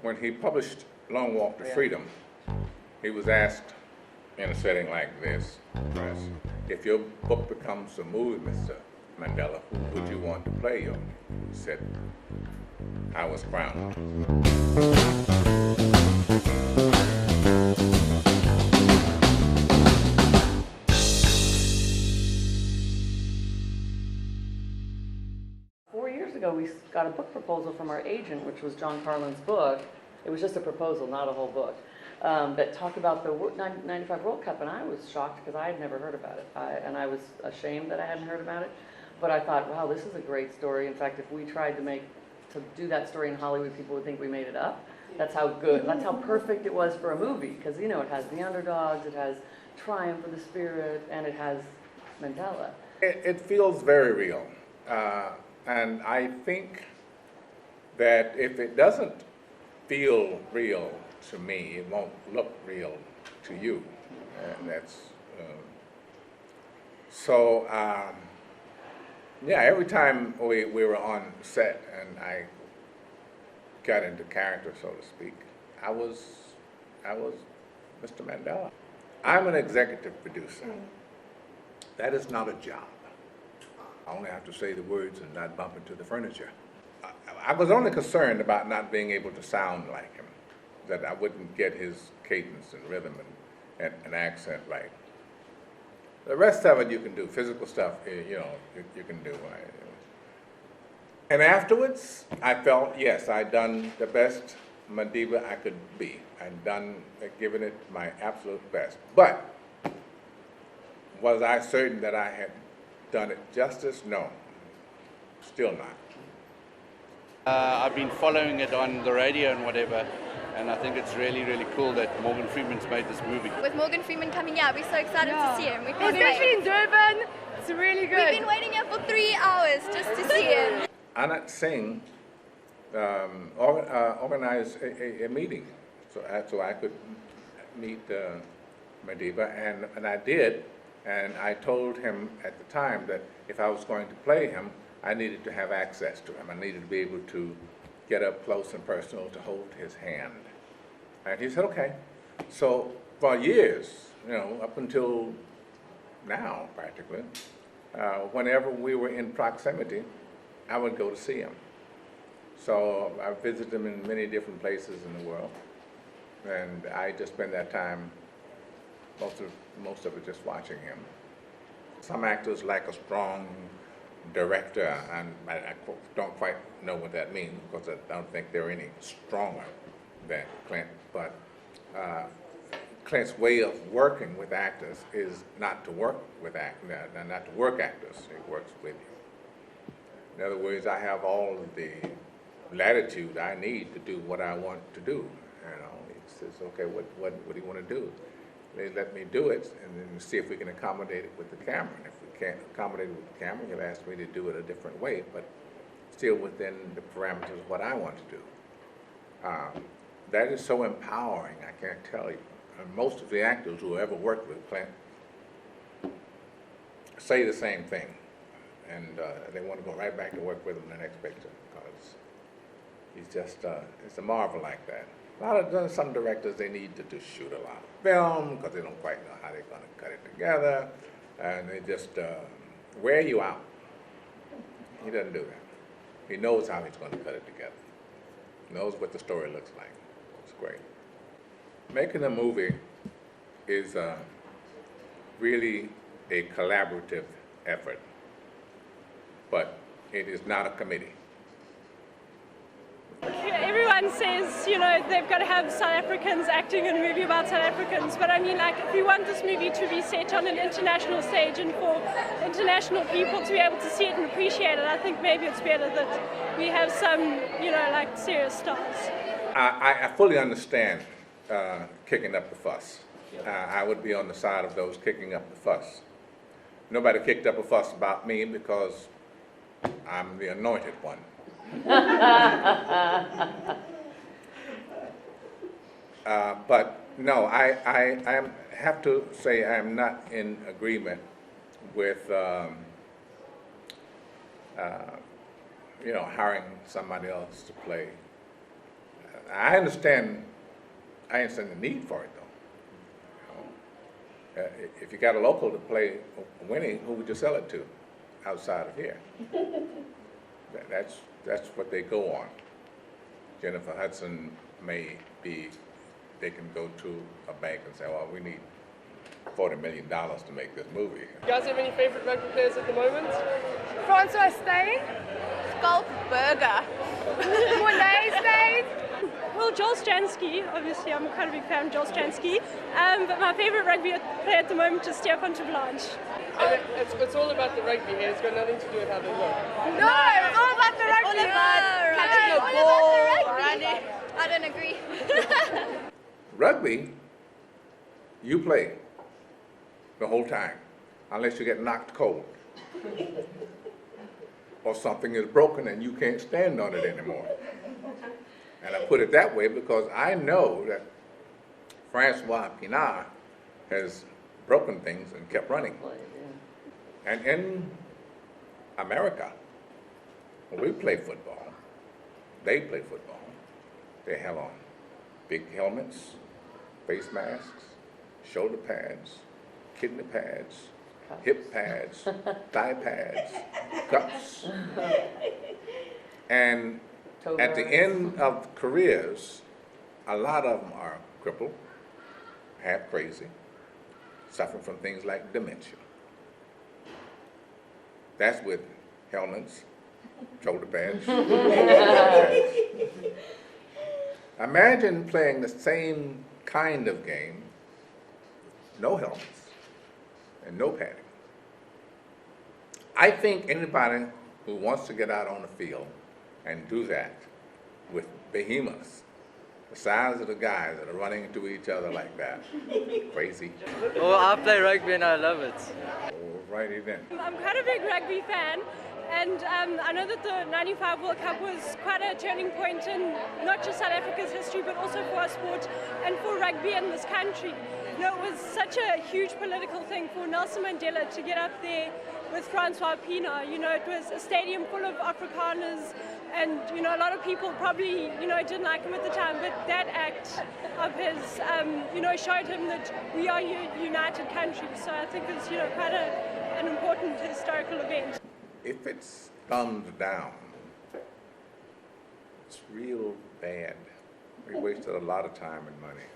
when he published Long Walk to Freedom, he was asked in a setting like this, press, if your book becomes a movie, Mr. Mandela, who would you want to play you? He said, I was Brown. We got a book proposal from our agent, which was John Carlin's book. It was just a proposal, not a whole book, that talked about the 95 World Cup, and I was shocked because I had never heard about it, and I was ashamed that I hadn't heard about it, but I thought, wow, this is a great story. In fact, if we tried to do that story in Hollywood, people would think we made it up. That's how good, that's how perfect it was for a movie, because, you know, it has the underdogs, it has triumph of the spirit, and it has Mandela. It feels very real. And I think that if it doesn't feel real to me, it won't look real to you. And that's yeah, every time we were on set and I got into character, so to speak, I was Mr. Mandela. I'm an executive producer. That is not a job. I only have to say the words and not bump into the furniture. I was only concerned about not being able to sound like him, that I wouldn't get his cadence and rhythm and accent right. The rest of it you can do, physical stuff, you know, you can do. And afterwards, I felt, yes, I'd done the best Madiba I could be. I'd given it my absolute best. But was I certain that I had done it justice? No, still not. I've been following it on the radio and whatever, and I think it's really, really cool that Morgan Freeman's made this movie. With Morgan Freeman coming out, we're so excited to see him. Especially in Durban, it's really good. We've been waiting here for 3 hours just to see him. Anat Singh organized a meeting so I could meet Madiba, and I did. And I told him at the time that if I was going to play him, I needed to have access to him. I needed to be able to get up close and personal to hold his hand. And he said, okay. So for years, you know, up until now practically, whenever we were in proximity, I would go to see him. So I visited him in many different places in the world. And I just spent that time most of it just watching him. Some actors like a strong director, and I don't quite know what that means because I don't think they're any stronger than Clint, but Clint's way of working with actors is not to work with not to work actors, he works with you. In other words, I have all of the latitude I need to do what I want to do. You know, he says, okay, what do you want to do? They let me do it, and then see if we can accommodate it with the camera. And if we can't accommodate it with the camera, he'll ask me to do it a different way, but still within the parameters of what I want to do. That is so empowering, I can't tell you. And most of the actors who ever worked with Clint say the same thing, and they want to go right back to work with him in the next picture because he's just, it's a marvel like that. Some directors, they need to just shoot a lot of film because they don't quite know how they're going to cut it together, and they just wear you out. He doesn't do that. He knows how he's going to cut it together. He knows what the story looks like. It's great. Making a movie is really a collaborative effort, but it is not a committee. Everyone says, you know, they've got to have South Africans acting in a movie about South Africans, but I mean, like, if we want this movie to be set on an international stage and for international people to be able to see it and appreciate it, I think maybe it's better that we have some, you know, like, serious stars. I fully understand kicking up the fuss. I would be on the side of those kicking up the fuss. Nobody kicked up a fuss about me because I'm the anointed one. But no, I have to say I am not in agreement with you know, hiring somebody else to play I understand the need for it, though. If you got a local to play winning, who would you sell it to outside of here? That's what they go on. Jennifer Hudson may be, they can go to a bank and say, well, we need $40 million to make this movie. You guys have any favorite rugby players at the moment? Francois Steyn, Skulk Burger. Monet Steyn. Well, Joel Stransky, obviously I'm kind of a big fan of Joel Stransky, but my favourite rugby player at the moment is Stefan Blanche. And it's all about the rugby here. It's got nothing to do with how they look. No, it's all about the rugby. Catching a ball. I don't agree. Rugby, you play the whole time, unless you get knocked cold. Or something is broken and you can't stand on it anymore. And I put it that way because I know that Francois Pienaar has broken things and kept running. And in America, when we play football, they play football, they have on big helmets, face masks, shoulder pads, kidney pads, hip pads, thigh pads, cups. And at the end of careers, a lot of them are crippled, half crazy, suffering from things like dementia. That's with helmets, shoulder pads. Imagine playing the same kind of game, no helmets and no padding. I think anybody who wants to get out on the field and do that with behemoths, the size of the guys that are running into each other like that, crazy. Oh, I play rugby and I love it. All righty then. I'm quite a big rugby fan, and I know that the 95 World Cup was quite a turning point in not just South Africa's history, but also for our sport and for rugby in this country. You know, it was such a huge political thing for Nelson Mandela to get up there with Francois Pienaar. You know, it was a stadium full of Afrikaners, and you know, a lot of people probably, you know, didn't like him at the time, but that act of his, you know, showed him that we are a united country. So I think it's, you know, quite an important historical event. If it's thumbs down, it's real bad. We wasted a lot of time and money.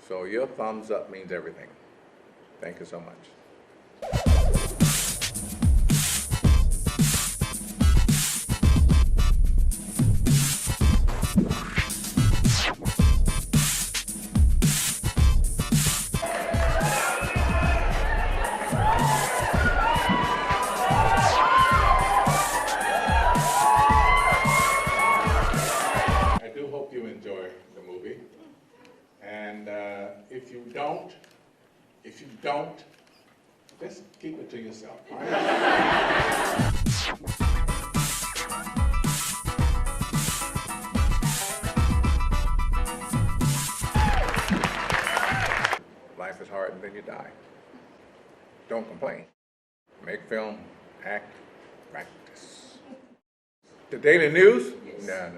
So your thumbs up means everything. Thank you so much. I do hope you enjoy the movie. And if you don't, just keep it to yourself. All right? Life is hard and then you die. Don't complain. Make film, act, practice. The Daily News? No.